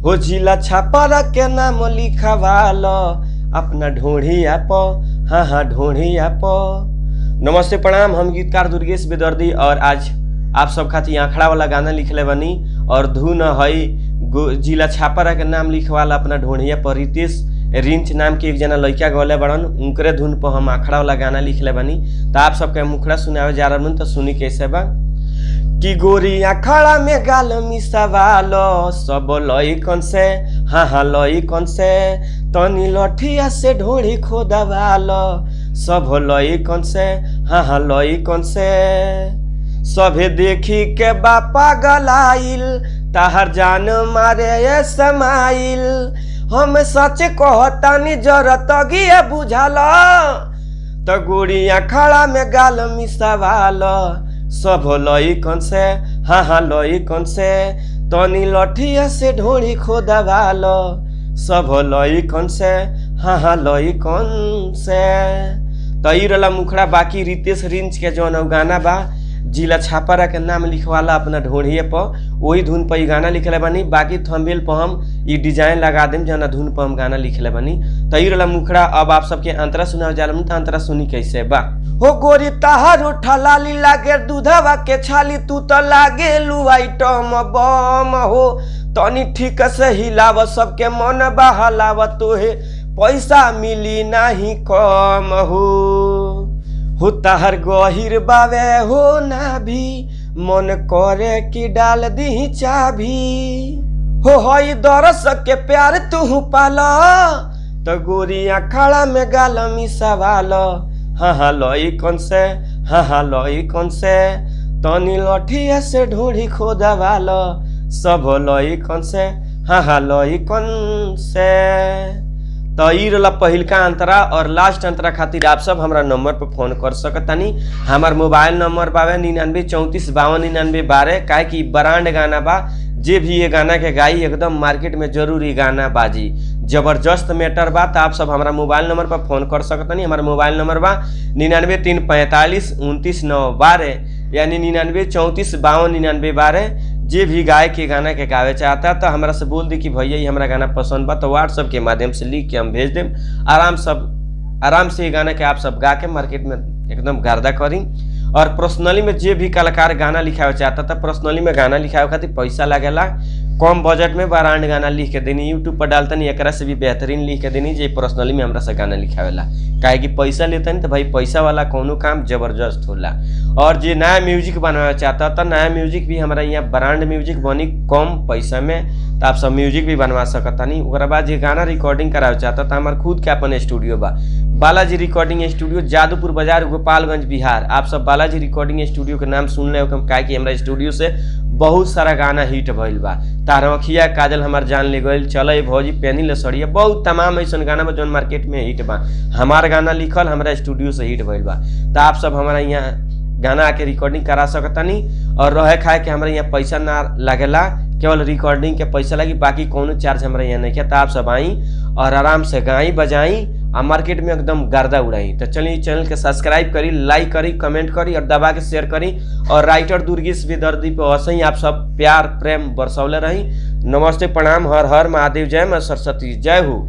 हो जिला छापर के नाम लिखवाल अपना ढोढ़िया प, हाँ हाँ ढोढ़िया प। नमस्ते प्रणाम, हम गीतकार दुर्गेश बेदर्दी और आज आप सब खातिर आंखड़ा वाला गाना लिखले बनी और धुन हई जिला छापर के नाम लिखवाला अपना ढोढ़िया पर। रितेश रिंच नाम के एक जना लड़का गौले बड़न, उनकरे धुन पर हम आंखड़ा वाला गाना लिखले बनी। तो आप सबके मुखड़ा सुनावे जा रहा, तो सुनी कैसे बा कि गोरी आंखड़ा में गाल मिसावालो सब लइकन से, हाँ हाँ लइकन से तनी लठिया से ढोढ़ी खोदवालो सब लइकन से, हाँ हाँ लइकन से। सभे देखी के बापा गलाइल ताहर जान मारे ये समाइल, हम सच कहतानी जरत गिया बुझाल तो गोरी आंखड़ा में गाल मिसावाल सब लइकन से, हाँ हाँ लइकन से तनी लठिया से ढोढ़ी खोदवाल सब लइकन से, हाँ हाँ लइकन से। तो ई रला मुखड़ा। बाकी रितेश रिंच के जौन गाना बा जिला छापरा के नाम लिखवाला अपना ढोढ़िए पर, वही धुन पर गाना लिखले बनी। बाकी थंबनेल पर हम ई डिजाइन लगा देम जना धुन पर हम गाना लिखले बनी। तो ई रला मुखड़ा। अब आप सबके अंतरा सुनाव जाला, तो अंतरा सुनी कैसे बा। हो गोरी ताहर उठा लाली लागे दूधवा के छाली, तू तो लागे लुआइटम बम हो तनी ठीक से हिलाव सबके मन बहलाव, तोहे पैसा मिली नाही कम हो ताहर गहिर बावे हो ना भी मन करे कि डाल दी चाभी, हो हई दरस के प्यार तू पाला तो गोरी आंखड़ा में गाल मिसावाल, हाँ हाँ लइकन से, हाँ हाँ लइकन से तनी लठिया से ढोढ़ी खोदवाल सब लइकन से, हाँ हाँ लइकन से। तो ई रला पहिलका अंतरा। और लास्ट अंतरा खातिर आप सब हमारा नंबर पर फोन कर सकतानी। हमार मोबाइल नंबर बावे 9934529912। काहे कि ब्रांड गाना बा, जे भी ये गाना के गाई एकदम मार्केट में जरूरी गाना बाजी, जबरदस्त मैटर बा। तो आप सब हमारा मोबाइल नंबर पर फोन कर सकतानी। हमारा मोबाइल नंबर बा 9934452912 यानी 9934529912। जे भी गाय के गाना के गावे चाहता है तो हमारा से बोल दी कि भैया ये हमारा गाना पसंद बा, तो व्हाट्सएप के माध्यम से लिख के हम भेज देम। आराम से ये गाना के आप सब गा के मार्केट में एकदम गर्दा करी। और पर्सनली में जे भी कलाकार गाना लिखावे चाहता था, पर्सनली में गाना लिखावे खातिर पैसा लगेला। कम बजट में ब्रांड गाना लिख के देनी, यूट्यूब पर डालतनी, एकरा से भी बेहतरीन लिख के देनी जे पर्सनली में हमरा से गाना लिखावेला। काहे कि पैसा लेतनी तो भाई पैसा वाला कोनो काम जबरदस्त होला। और जे नया म्यूजिक बनावे चाहता तो नया म्यूजिक भी हमारा यहाँ ब्रांड म्यूजिक बनी कम पैसा में, तो आप सब म्यूजिक भी बनवा सकतानी। ओकरा बाद जे गाना रिकॉर्डिंग करावे चाहता तो हमार खुद के अपन स्टूडियो बा, बालाजी रिकॉर्डिंग स्टूडियो, जादूपुर बाजार, गोपालगंज, बिहार। आप सब बालाजी रिकॉर्डिंग स्टूडियो के नाम सुन ले हो, काहे कि हमरा स्टूडियो से बहुत सारा गाना हिट भइल बा। तारखिया काजल हमार जान ले गइल, चले भौजी पेनी ले सड़िया, बहुत तमाम ऐसा गाना बा जौन मार्केट में हिट बा। हमार गाना लिखल हमारा स्टूडियो से हिट भइल बा। तो आप सब हमारा यहाँ गाना आके रिकॉर्डिंग करा सकतानी। और रहे खाए के हमारे यहाँ पैसा ना लगेला, केवल रिकॉर्डिंग के पैसा लगी, बाकी कोनो चार्ज हमारे यहाँ नहीं किया। तो आप सब आई और आराम से गाई बजाई आ मार्केट में एकदम गर्दा उड़ाई। तो चलिए चैनल के सब्सक्राइब करी, लाइक करी, कमेंट करी और दबा के शेयर करी। और राइटर दुर्गेश बेदर्दी पे ऐसे ही आप सब प्यार प्रेम बरसौले रही। नमस्ते प्रणाम, हर हर महादेव, जय मां सरस्वती, जय हो।